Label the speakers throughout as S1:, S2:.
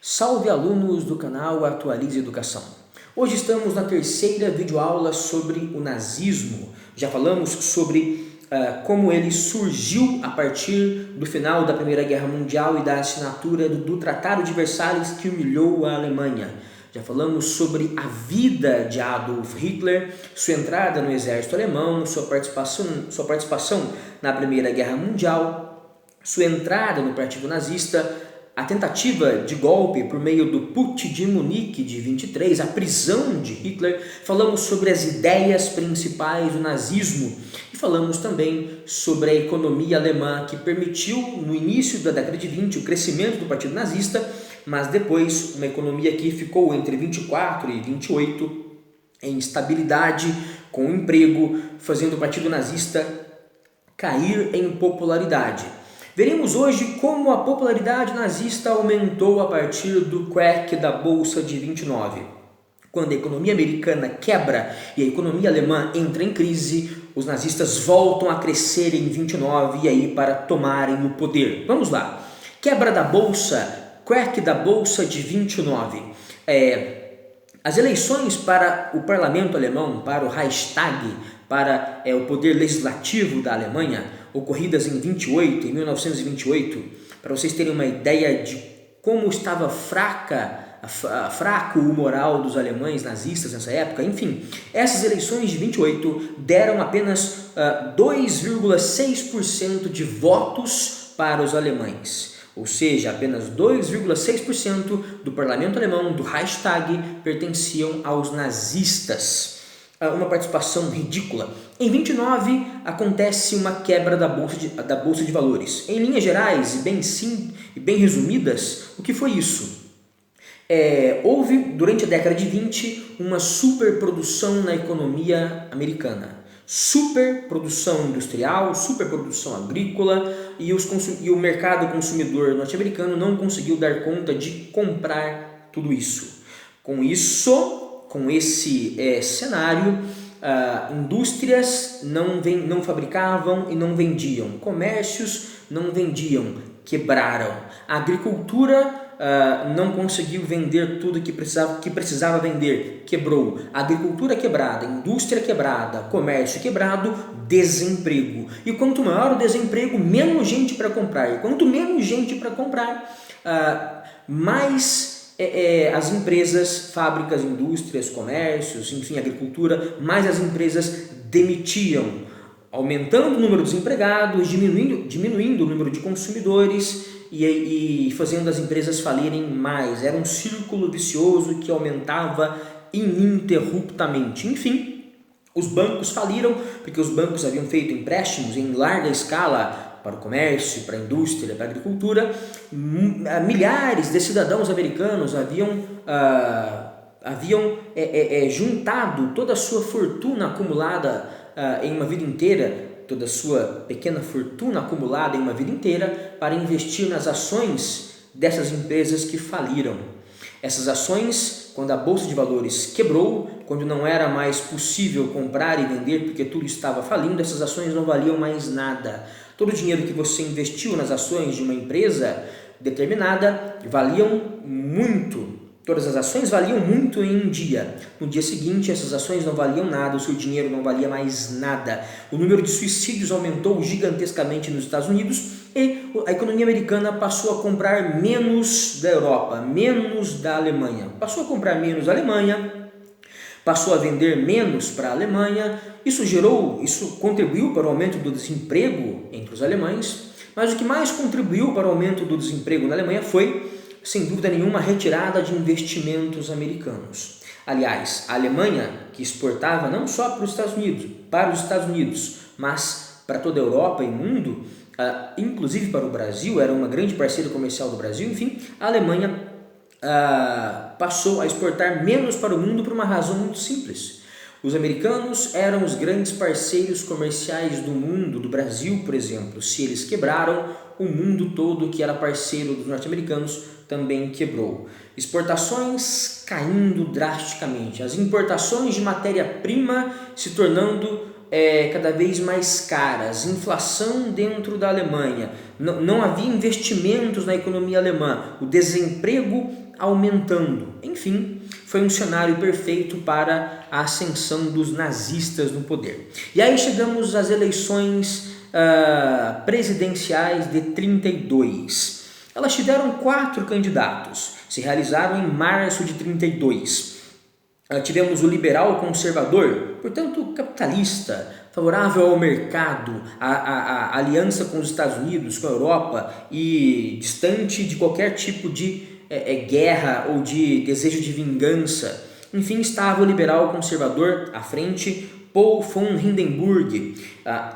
S1: Salve alunos do canal Atualize Educação. Hoje estamos na terceira videoaula sobre o nazismo. Já falamos sobre como ele surgiu a partir do final da Primeira Guerra Mundial e da assinatura do Tratado de Versalhes que humilhou a Alemanha. Já falamos sobre a vida de Adolf Hitler, sua entrada no exército alemão, sua participação na Primeira Guerra Mundial, sua entrada no Partido Nazista, a tentativa de golpe por meio do Putsch de Munique de 23, a prisão de Hitler. Falamos sobre as ideias principais do nazismo e falamos também sobre a economia alemã que permitiu no início da década de 20 o crescimento do Partido Nazista, mas depois uma economia que ficou entre 24 e 28 em instabilidade, com emprego, fazendo o Partido Nazista cair em popularidade. Veremos hoje como a popularidade nazista aumentou a partir do crack da Bolsa de 29. Quando a economia americana quebra e a economia alemã entra em crise, os nazistas voltam a crescer em 29 e aí para tomarem o poder. Vamos lá. Quebra da Bolsa, crack da Bolsa de 29. As eleições para o parlamento alemão, para o Reichstag, para o poder legislativo da Alemanha, ocorridas em 1928, para vocês terem uma ideia de como estava fraco o moral dos alemães nazistas nessa época. Enfim, essas eleições de 28 deram apenas 2,6% de votos para os alemães. Ou seja, apenas 2,6% do parlamento alemão, do Reichstag, pertenciam aos nazistas. Uma participação ridícula. Em 29 acontece uma quebra da bolsa de valores. Em linhas gerais e bem resumidas, o que foi isso? Houve durante a década de 20 uma superprodução na economia americana. Superprodução industrial, superprodução agrícola e o mercado consumidor norte-americano não conseguiu dar conta de comprar tudo isso. Com esse cenário, indústrias não fabricavam e não vendiam, comércios não vendiam, quebraram. A agricultura não conseguiu vender tudo que precisava vender, quebrou. A agricultura quebrada, indústria quebrada, comércio quebrado, desemprego. E quanto maior o desemprego, menos gente para comprar. E quanto menos gente para comprar, mais as empresas, fábricas, indústrias, comércios, enfim, agricultura, mais as empresas demitiam, aumentando o número de desempregados, diminuindo o número de consumidores e fazendo as empresas falirem mais. Era um círculo vicioso que aumentava ininterruptamente. Enfim, os bancos faliram porque os bancos haviam feito empréstimos em larga escala para o comércio, para a indústria, para a agricultura. Milhares de cidadãos americanos haviam juntado toda a sua fortuna acumulada em uma vida inteira, toda a sua pequena fortuna acumulada em uma vida inteira para investir nas ações dessas empresas que faliram. Essas ações, quando a Bolsa de Valores quebrou, quando não era mais possível comprar e vender porque tudo estava falindo, essas ações não valiam mais nada. Todo o dinheiro que você investiu nas ações de uma empresa determinada valiam muito. Todas as ações valiam muito em um dia. No dia seguinte, essas ações não valiam nada, o seu dinheiro não valia mais nada. O número de suicídios aumentou gigantescamente nos Estados Unidos e a economia americana passou a comprar menos da Europa, menos da Alemanha. Passou a comprar menos da Alemanha, passou a vender menos para a Alemanha. Isso contribuiu para o aumento do desemprego entre os alemães, mas o que mais contribuiu para o aumento do desemprego na Alemanha foi, sem dúvida nenhuma, a retirada de investimentos americanos. Aliás, a Alemanha, que exportava não só para os Estados Unidos, mas para toda a Europa e mundo, inclusive para o Brasil, era uma grande parceira comercial do Brasil. Enfim, a Alemanha passou a exportar menos para o mundo por uma razão muito simples. Os americanos eram os grandes parceiros comerciais do mundo, do Brasil, por exemplo. Se eles quebraram, o mundo todo que era parceiro dos norte-americanos também quebrou. Exportações caindo drasticamente, as importações de matéria-prima se tornando cada vez mais caras, inflação dentro da Alemanha, não havia investimentos na economia alemã, o desemprego aumentando. Enfim, foi um cenário perfeito para a ascensão dos nazistas no poder. E aí chegamos às eleições presidenciais de 32. Elas tiveram 4 candidatos, se realizaram em março de 32. Tivemos o liberal conservador, portanto capitalista, favorável ao mercado, a aliança com os Estados Unidos, com a Europa e distante de qualquer tipo de guerra ou de desejo de vingança. Enfim, estava o liberal conservador à frente, Paul von Hindenburg.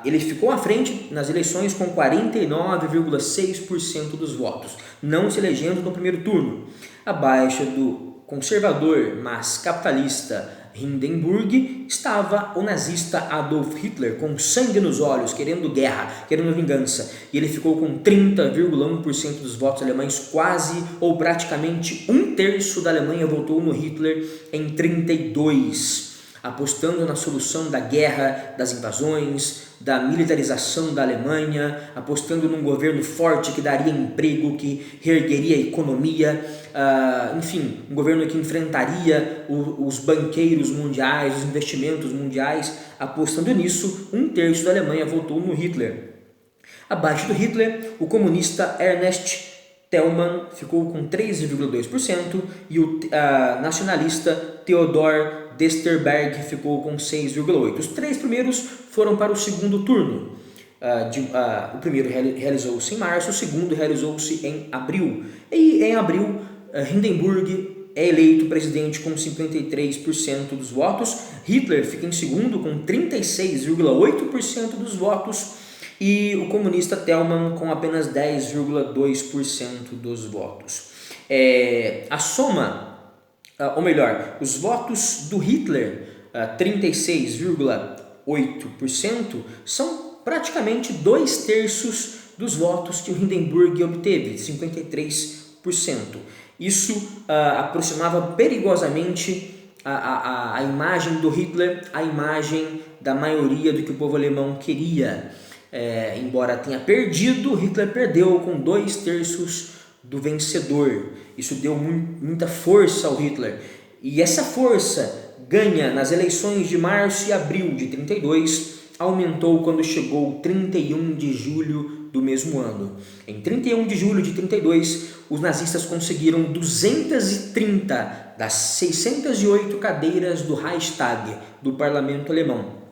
S1: Ele ficou à frente nas eleições com 49,6% dos votos, não se elegendo no primeiro turno, abaixo do conservador, mas capitalista Hindenburg, estava o nazista Adolf Hitler, com sangue nos olhos, querendo guerra, querendo vingança, e ele ficou com 30,1% dos votos alemães, quase ou praticamente 1/3 da Alemanha votou no Hitler em 32, apostando na solução da guerra, das invasões, da militarização da Alemanha, apostando num governo forte que daria emprego, que reergueria a economia, enfim, um governo que enfrentaria os banqueiros mundiais, os investimentos mundiais. Apostando nisso, 1/3 da Alemanha votou no Hitler. Abaixo do Hitler, o comunista Ernst Thälmann ficou com 13,2% e o nacionalista Theodor Desterberg ficou com 6,8%. Os 3 primeiros foram para o segundo turno. O primeiro realizou-se em março, o segundo realizou-se em abril. E em abril, Hindenburg é eleito presidente com 53% dos votos, Hitler fica em segundo com 36,8% dos votos e o comunista Thälmann com apenas 10,2% dos votos. A soma, ou melhor, os votos do Hitler, 36,8%, são praticamente 2/3 dos votos que o Hindenburg obteve, 53%. Isso aproximava perigosamente a imagem do Hitler à imagem da maioria do que o povo alemão queria. Embora tenha perdido, Hitler perdeu com 2/3 do vencedor. Isso deu muita força ao Hitler. E essa força ganha nas eleições de março e abril de 32, aumentou quando chegou 31 de julho do mesmo ano. Em 31 de julho de 32, os nazistas conseguiram 230 das 608 cadeiras do Reichstag, do parlamento alemão.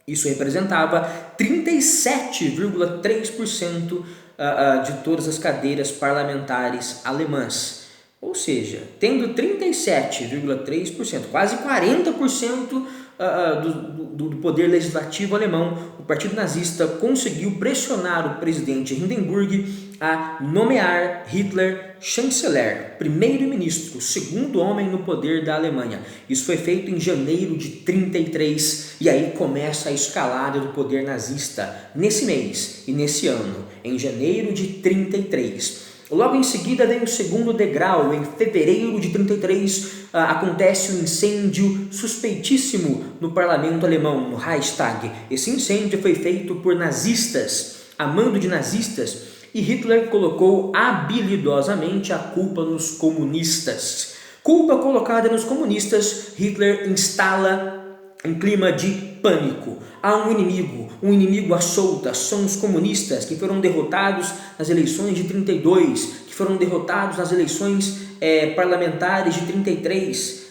S1: Isso representava 37,3% de todas as cadeiras parlamentares alemãs. Ou seja, tendo 37,3%, quase 40% do poder legislativo alemão, o Partido Nazista conseguiu pressionar o presidente Hindenburg a nomear Hitler chanceler, primeiro-ministro, o segundo homem no poder da Alemanha. Isso foi feito em janeiro de 33 e aí começa a escalada do poder nazista nesse mês e nesse ano, em janeiro de 33. Logo em seguida vem o segundo degrau. Em fevereiro de 33 acontece um incêndio suspeitíssimo no parlamento alemão, no Reichstag. Esse incêndio foi feito por nazistas, a mando de nazistas, e Hitler colocou habilidosamente a culpa nos comunistas. Culpa colocada nos comunistas, Hitler instala um clima de pânico. Há um inimigo à solta, são os comunistas que foram derrotados nas eleições de 32, que foram derrotados nas eleições parlamentares de 33,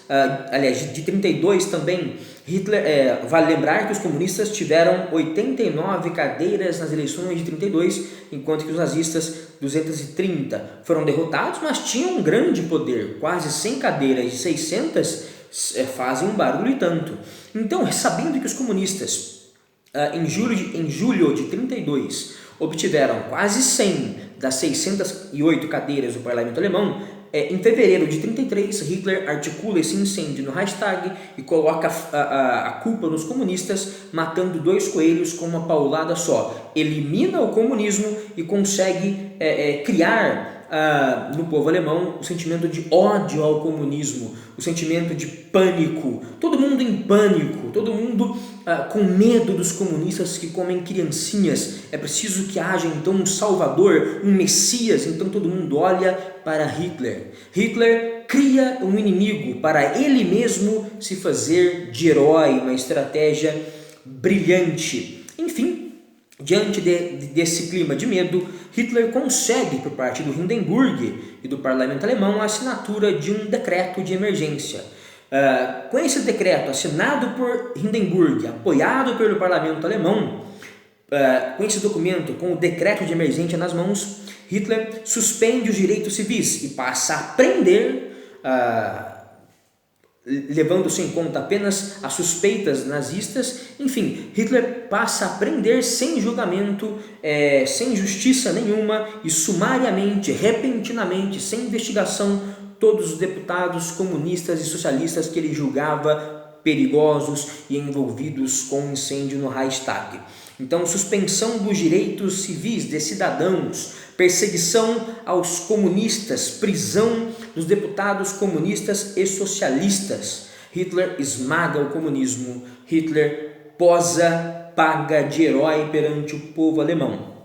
S1: aliás, de 32 também. Hitler, vale lembrar que os comunistas tiveram 89 cadeiras nas eleições de 32, enquanto que os nazistas 230 foram derrotados, mas tinham um grande poder, quase 100 cadeiras de 600 fazem um barulho e tanto. Então, sabendo que os comunistas em julho de 32 obtiveram quase 100 das 608 cadeiras do parlamento alemão, em fevereiro de 33 Hitler articula esse incêndio no Reichstag e coloca a culpa nos comunistas, matando 2 coelhos com uma paulada só. Elimina o comunismo e consegue criar no povo alemão o sentimento de ódio ao comunismo, o sentimento de pânico, todo mundo em pânico, todo mundo com medo dos comunistas que comem criancinhas. É preciso que haja então um salvador, um messias. Então todo mundo olha para Hitler. Hitler cria um inimigo para ele mesmo se fazer de herói, uma estratégia brilhante. Enfim, diante desse clima de medo, Hitler consegue, por parte do Hindenburg e do parlamento alemão, a assinatura de um decreto de emergência. Com esse decreto assinado por Hindenburg, apoiado pelo parlamento alemão, com esse documento, com o decreto de emergência nas mãos, Hitler suspende os direitos civis e passa a prender, levando-se em conta apenas as suspeitas nazistas. Enfim, Hitler passa a prender sem julgamento, sem justiça nenhuma e sumariamente, repentinamente, sem investigação, todos os deputados comunistas e socialistas que ele julgava perigosos e envolvidos com um incêndio no Reichstag. Então, suspensão dos direitos civis de cidadãos, perseguição aos comunistas, prisão dos deputados comunistas e socialistas. Hitler esmaga o comunismo, Hitler posa, paga de herói perante o povo alemão.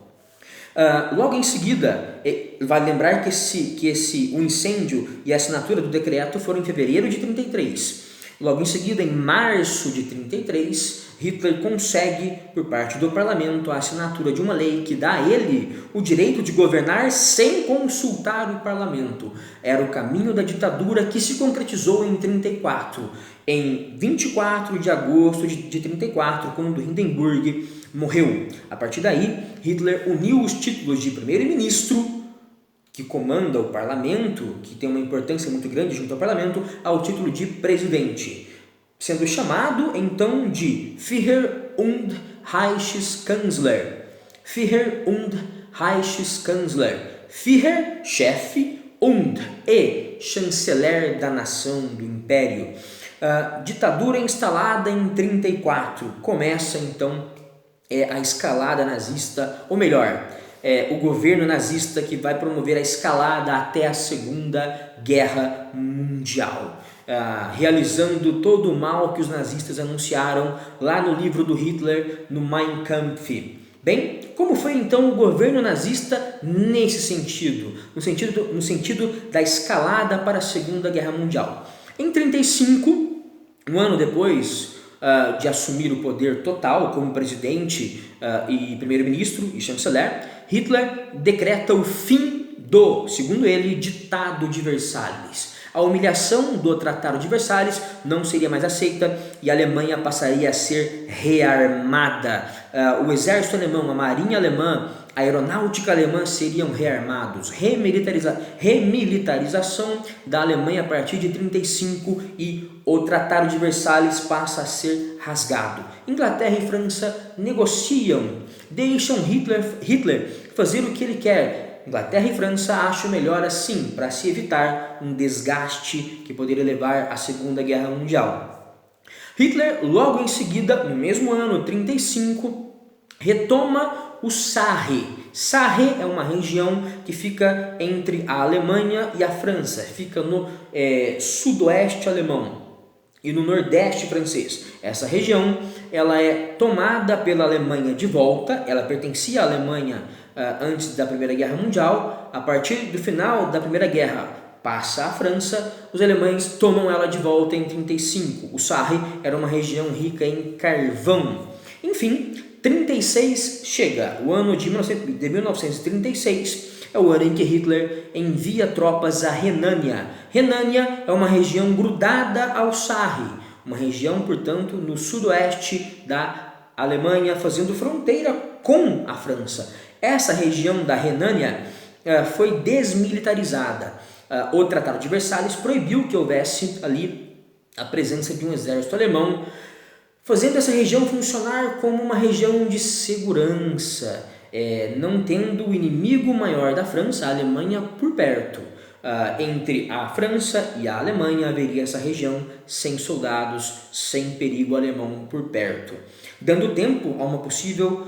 S1: Logo em seguida, vale lembrar que o incêndio e a assinatura do decreto foram em fevereiro de 1933. Logo em seguida, em março de 1933, Hitler consegue, por parte do parlamento, a assinatura de uma lei que dá a ele o direito de governar sem consultar o parlamento. Era o caminho da ditadura que se concretizou em 1934. Em 24 de agosto de 1934, quando Hindenburg morreu. A partir daí, Hitler uniu os títulos de primeiro-ministro, que comanda o parlamento, que tem uma importância muito grande junto ao parlamento, ao título de presidente, sendo chamado então de Führer und Reichskanzler. Führer und Reichskanzler. Führer, chefe, und, e chanceler da nação, do império. Ditadura instalada em 1934. Começa então a escalada nazista, ou melhor, o governo nazista que vai promover a escalada até a Segunda Guerra Mundial, realizando todo o mal que os nazistas anunciaram lá no livro do Hitler, no Mein Kampf. Bem, como foi então o governo nazista nesse sentido? No sentido da escalada para a Segunda Guerra Mundial. Em 1935, um ano depois de assumir o poder total como presidente e primeiro-ministro e chanceler, Hitler decreta o fim do, segundo ele, Ditado de Versalhes. A humilhação do Tratado de Versalhes não seria mais aceita e a Alemanha passaria a ser rearmada. O exército alemão, a marinha alemã, a aeronáutica alemã seriam rearmados. Remilitarização da Alemanha a partir de 1935 e o Tratado de Versalhes passa a ser rasgado. Inglaterra e França negociam, deixam Hitler fazer o que ele quer. Inglaterra e França acham melhor assim, para se evitar um desgaste que poderia levar à Segunda Guerra Mundial. Hitler, logo em seguida, no mesmo ano, 1935, retoma o Sarre. Sarre é uma região que fica entre a Alemanha e a França, fica no sudoeste alemão e no nordeste francês. Essa região ela é tomada pela Alemanha de volta, ela pertencia à Alemanha antes da Primeira Guerra Mundial. A partir do final da Primeira Guerra passa à França, os alemães tomam ela de volta em 1935. O Sarre era uma região rica em carvão. Enfim, 1936 chega, o ano de 1936 é o ano em que Hitler envia tropas à Renânia. Renânia é uma região grudada ao Sarre, uma região, portanto, no sudoeste da Alemanha, fazendo fronteira com a França. Essa região da Renânia foi desmilitarizada. O Tratado de Versalhes proibiu que houvesse ali a presença de um exército alemão, fazendo essa região funcionar como uma região de segurança, não tendo o inimigo maior da França, a Alemanha, por perto. Entre a França e a Alemanha haveria essa região sem soldados, sem perigo alemão por perto, dando tempo a uma possível,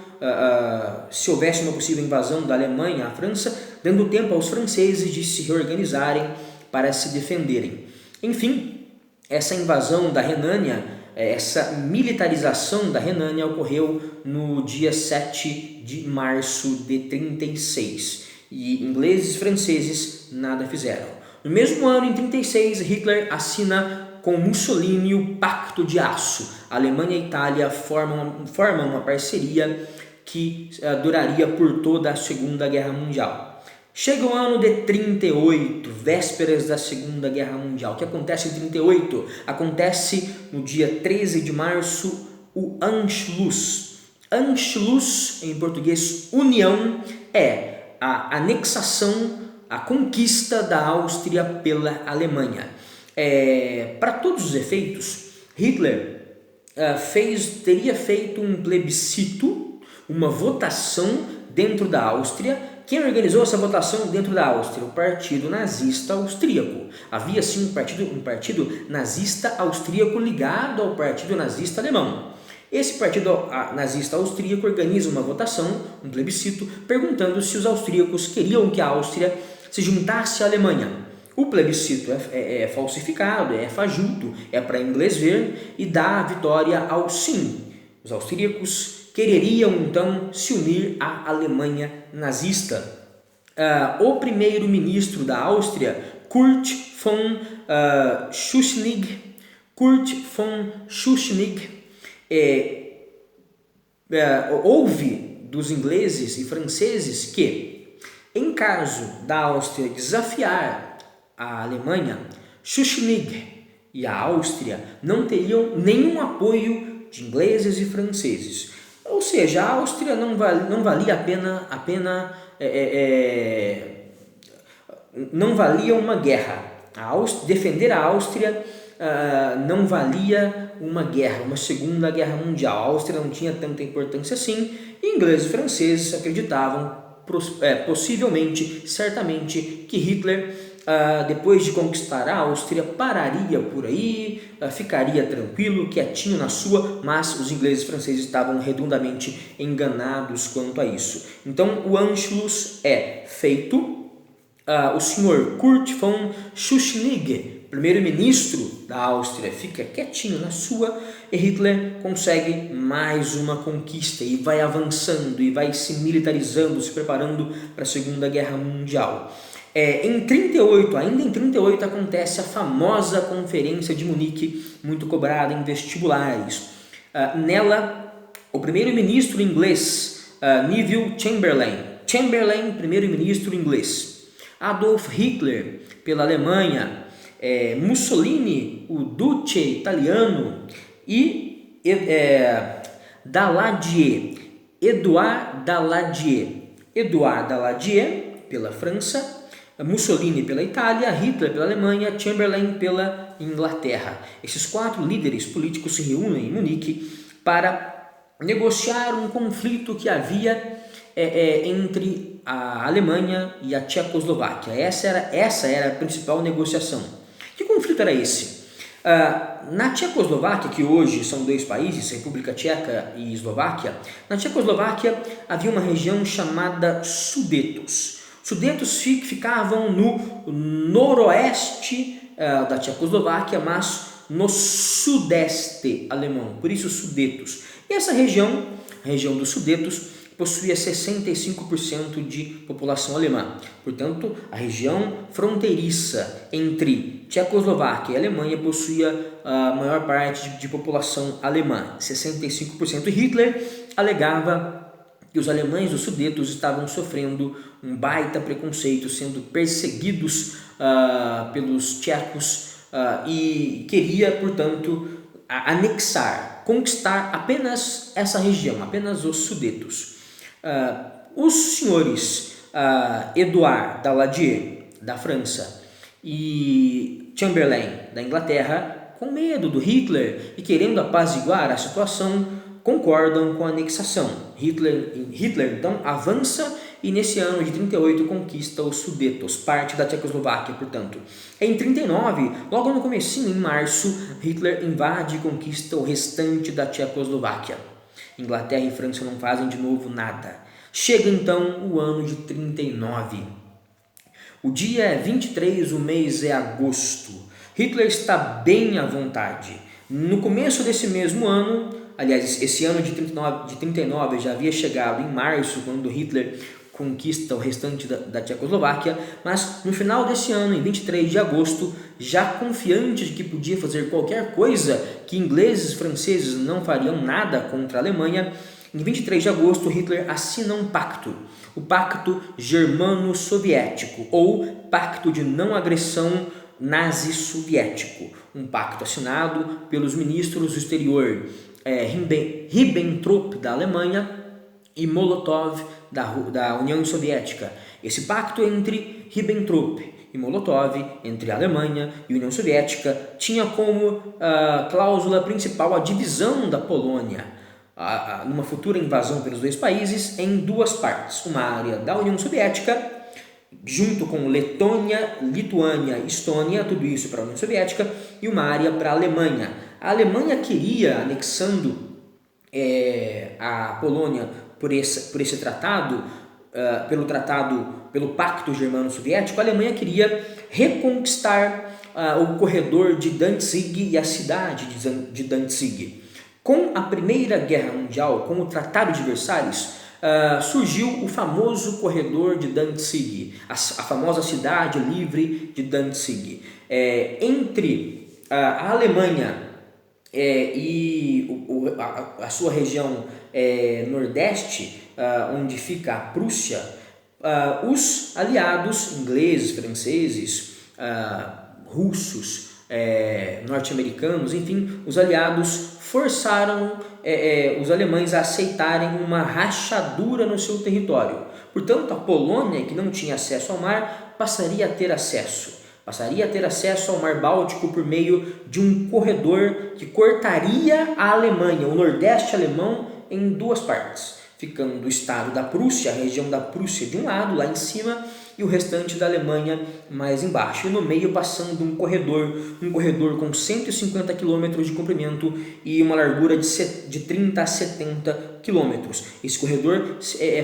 S1: se houvesse uma possível invasão da Alemanha à França, dando tempo aos franceses de se reorganizarem para se defenderem. Enfim, essa invasão da Renânia, essa militarização da Renânia ocorreu no dia 7 de março de 36 e ingleses e franceses nada fizeram. No mesmo ano, em 36, Hitler assina com Mussolini o Pacto de Aço. A Alemanha e a Itália formam uma parceria que duraria por toda a Segunda Guerra Mundial. Chega o ano de 38, vésperas da Segunda Guerra Mundial. O que acontece em 38? Acontece no dia 13 de março o Anschluss. Anschluss, em português, união, é a anexação, a conquista da Áustria pela Alemanha. Para todos os efeitos, Hitler teria feito um plebiscito, uma votação dentro da Áustria. Quem organizou essa votação dentro da Áustria? O Partido Nazista Austríaco. Havia sim um partido nazista austríaco ligado ao Partido Nazista Alemão. Esse Partido Nazista Austríaco organiza uma votação, um plebiscito, perguntando se os austríacos queriam que a Áustria se juntasse à Alemanha. O plebiscito é falsificado, é fajuto, é para inglês ver e dá a vitória ao sim. Os austríacos quereriam então se unir à Alemanha nazista. O primeiro-ministro da Áustria, Kurt von Schuschnigg, ouve dos ingleses e franceses que, em caso da Áustria desafiar a Alemanha, Schuschnigg e a Áustria não teriam nenhum apoio de ingleses e franceses. Ou seja, a Áustria não valia não valia uma guerra. Defender a Áustria não valia uma guerra, uma segunda guerra mundial. A Áustria não tinha tanta importância assim, e ingleses e franceses acreditavam possivelmente, certamente, que Hitler, depois de conquistar a Áustria, pararia por aí, ficaria tranquilo, quietinho na sua, mas os ingleses e franceses estavam redondamente enganados quanto a isso. Então, o Anschluss é feito, o senhor Kurt von Schuschnigg, primeiro-ministro da Áustria, fica quietinho na sua, e Hitler consegue mais uma conquista e vai avançando e vai se militarizando, se preparando para a Segunda Guerra Mundial. Ainda em 38, acontece a famosa Conferência de Munique, muito cobrada em vestibulares. Nela, o primeiro-ministro inglês, Neville Chamberlain, primeiro-ministro inglês, Adolf Hitler, pela Alemanha, Mussolini, o Duce italiano, e Edouard Daladier, pela França, Mussolini pela Itália, Hitler pela Alemanha, Chamberlain pela Inglaterra. Esses 4 líderes políticos se reúnem em Munique para negociar um conflito que havia entre a Alemanha e a Tchecoslováquia. Essa era a principal negociação. Que conflito era esse? Na Tchecoslováquia, que hoje são 2 países, República Tcheca e Eslováquia, na Tchecoslováquia havia uma região chamada Sudetos. Sudetos ficavam no noroeste da Tchecoslováquia, mas no sudeste alemão, por isso Sudetos. E essa região, a região dos Sudetos, possuía 65% de população alemã. Portanto, a região fronteiriça entre Tchecoslováquia e Alemanha possuía a maior parte de população alemã, 65%. E Hitler alegava que os alemães dos Sudetos estavam sofrendo um baita preconceito, sendo perseguidos pelos tchecos e queria, portanto, conquistar apenas essa região, apenas os Sudetos. Os senhores Edouard Daladier, da França, e Chamberlain, da Inglaterra, com medo do Hitler e querendo apaziguar a situação, concordam com a anexação. Hitler então avança e nesse ano de 38 conquista os Sudetos, parte da Tchecoslováquia, portanto. Em 39, logo no comecinho, em março, Hitler invade e conquista o restante da Tchecoslováquia. Inglaterra e França não fazem de novo nada. Chega então o ano de 39. O dia é 23, o mês é agosto. Hitler está bem à vontade. No começo desse mesmo ano, aliás, esse ano de 39 já havia chegado em março, quando Hitler conquista o restante da Tchecoslováquia, mas no final desse ano, em 23 de agosto, já confiante de que podia fazer qualquer coisa, que ingleses e franceses não fariam nada contra a Alemanha, em 23 de agosto Hitler assina um pacto, o Pacto Germano-Soviético, ou Pacto de Não Agressão Nazi-Soviético, um pacto assinado pelos ministros do exterior Ribbentrop da Alemanha e Molotov da União Soviética. Esse pacto entre Ribbentrop e Molotov, entre a Alemanha e a União Soviética, tinha como cláusula principal a divisão da Polônia, numa futura invasão pelos dois países, em duas partes. Uma área da União Soviética, junto com Letônia, Lituânia, Estônia, tudo isso para a União Soviética, e uma área para a Alemanha. A Alemanha queria, anexando a Polônia por esse tratado, pelo Pacto Germano-Soviético, a Alemanha queria reconquistar o corredor de Danzig e a cidade de Danzig. Com a Primeira Guerra Mundial, com o Tratado de Versalhes, surgiu o famoso corredor de Danzig, a famosa cidade livre de Danzig. Entre a Alemanha e a sua região nordeste, onde fica a Prússia, os aliados ingleses, franceses, russos, norte-americanos, enfim, os aliados forçaram os alemães a aceitarem uma rachadura no seu território. Portanto, a Polônia, que não tinha acesso ao mar, passaria a ter acesso ao Mar Báltico por meio de um corredor que cortaria a Alemanha, o Nordeste alemão, em duas partes, ficando o estado da Prússia, a região da Prússia de um lado, lá em cima, e o restante da Alemanha mais embaixo. E no meio passando um corredor com 150 km de comprimento e uma largura de 30 a 70 km. Esse corredor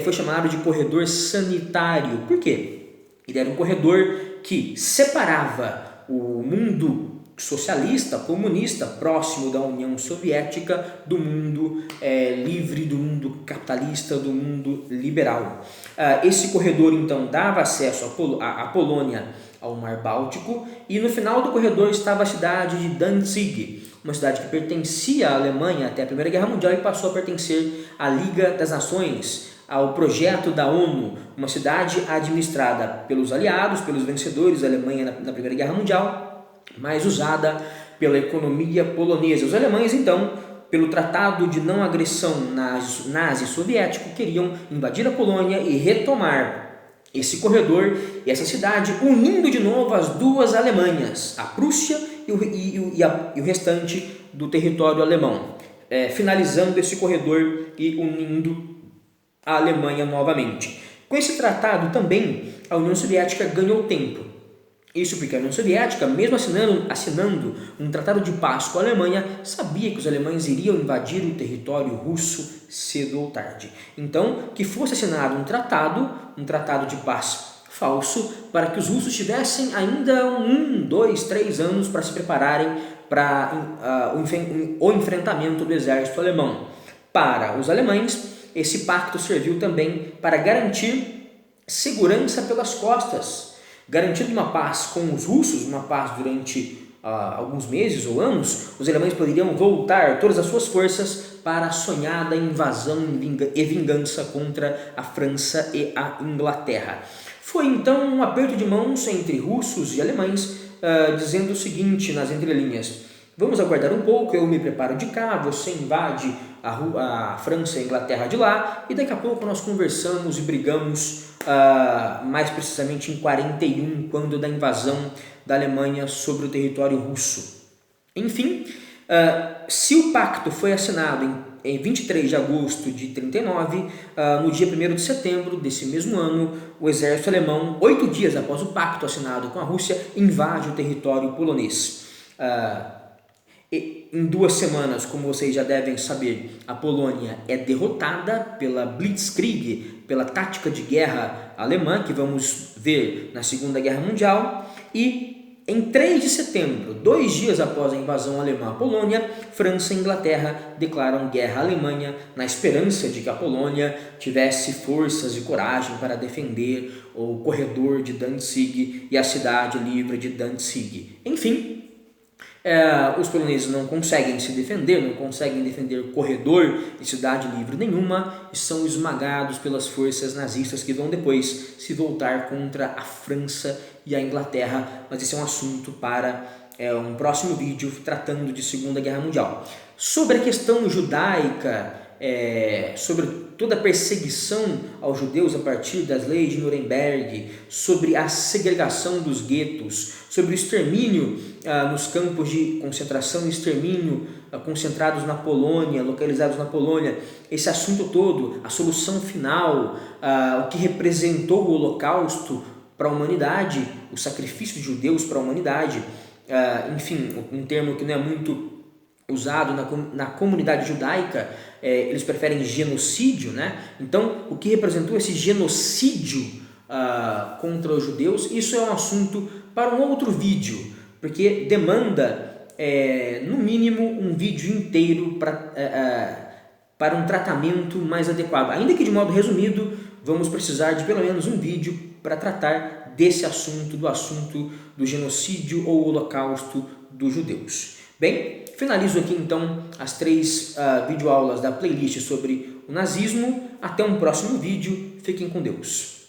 S1: foi chamado de corredor sanitário. Por quê? Ele era um corredor que separava o mundo socialista, comunista, próximo da União Soviética, do mundo livre, do mundo capitalista, do mundo liberal. Esse corredor, então, dava acesso à Polônia ao Mar Báltico, e no final do corredor estava a cidade de Danzig, uma cidade que pertencia à Alemanha até a Primeira Guerra Mundial e passou a pertencer à Liga das Nações, ao projeto da ONU, uma cidade administrada pelos aliados, pelos vencedores da Alemanha na Primeira Guerra Mundial, mas usada pela economia polonesa. Os alemães, então, pelo Tratado de Não Agressão Nazi-Soviético, queriam invadir a Polônia e retomar esse corredor e essa cidade, unindo de novo as duas Alemanhas, a Prússia e o restante do território alemão, finalizando esse corredor e unindo a Alemanha novamente. Com esse tratado também, a União Soviética ganhou tempo. Isso porque a União Soviética, mesmo assinando um tratado de paz com a Alemanha, sabia que os alemães iriam invadir o território russo cedo ou tarde. Então, que fosse assinado um tratado de paz falso, para que os russos tivessem ainda 1, 2, 3 anos para se prepararem para o enfrentamento do exército alemão. Para os alemães, esse pacto serviu também para garantir segurança pelas costas, garantindo uma paz com os russos, uma paz durante alguns meses ou anos. Os alemães poderiam voltar todas as suas forças para a sonhada invasão e vingança contra a França e a Inglaterra. Foi então um aperto de mãos entre russos e alemães, dizendo o seguinte nas entrelinhas: vamos aguardar um pouco, eu me preparo de cá, você invade a França e a Inglaterra de lá, e daqui a pouco nós conversamos e brigamos, mais precisamente em 41, quando da invasão da Alemanha sobre o território russo. Enfim, se o pacto foi assinado em 23 de agosto de 39, no dia 1º de setembro desse mesmo ano, o exército alemão, 8 dias após o pacto assinado com a Rússia, invade o território polonês. Em 2 semanas, como vocês já devem saber, a Polônia é derrotada pela Blitzkrieg, pela tática de guerra alemã, que vamos ver na Segunda Guerra Mundial. E em 3 de setembro, 2 dias após a invasão alemã à Polônia, França e Inglaterra declaram guerra à Alemanha, na esperança de que a Polônia tivesse forças e coragem para defender o corredor de Danzig e a cidade livre de Danzig. Enfim, os poloneses não conseguem se defender, não conseguem defender corredor e cidade livre nenhuma, e são esmagados pelas forças nazistas, que vão depois se voltar contra a França e a Inglaterra. Mas esse é um assunto para um próximo vídeo tratando de Segunda Guerra Mundial. Sobre a questão judaica, sobre toda a perseguição aos judeus a partir das leis de Nuremberg, sobre a segregação dos guetos, sobre o extermínio nos campos de concentração e extermínio concentrados na Polônia, localizados na Polônia, esse assunto todo, a solução final, o que representou o Holocausto para a humanidade, o sacrifício de judeus para a humanidade, enfim, um termo que não é muito usado na comunidade judaica, eles preferem genocídio, né? Então, o que representou esse genocídio contra os judeus, isso é um assunto para um outro vídeo, porque demanda, no mínimo, um vídeo inteiro para um tratamento mais adequado. Ainda que de modo resumido, vamos precisar de pelo menos um vídeo para tratar desse assunto, do assunto do genocídio ou holocausto dos judeus. Bem, finalizo aqui então as 3 videoaulas da playlist sobre o nazismo. Até um próximo vídeo. Fiquem com Deus.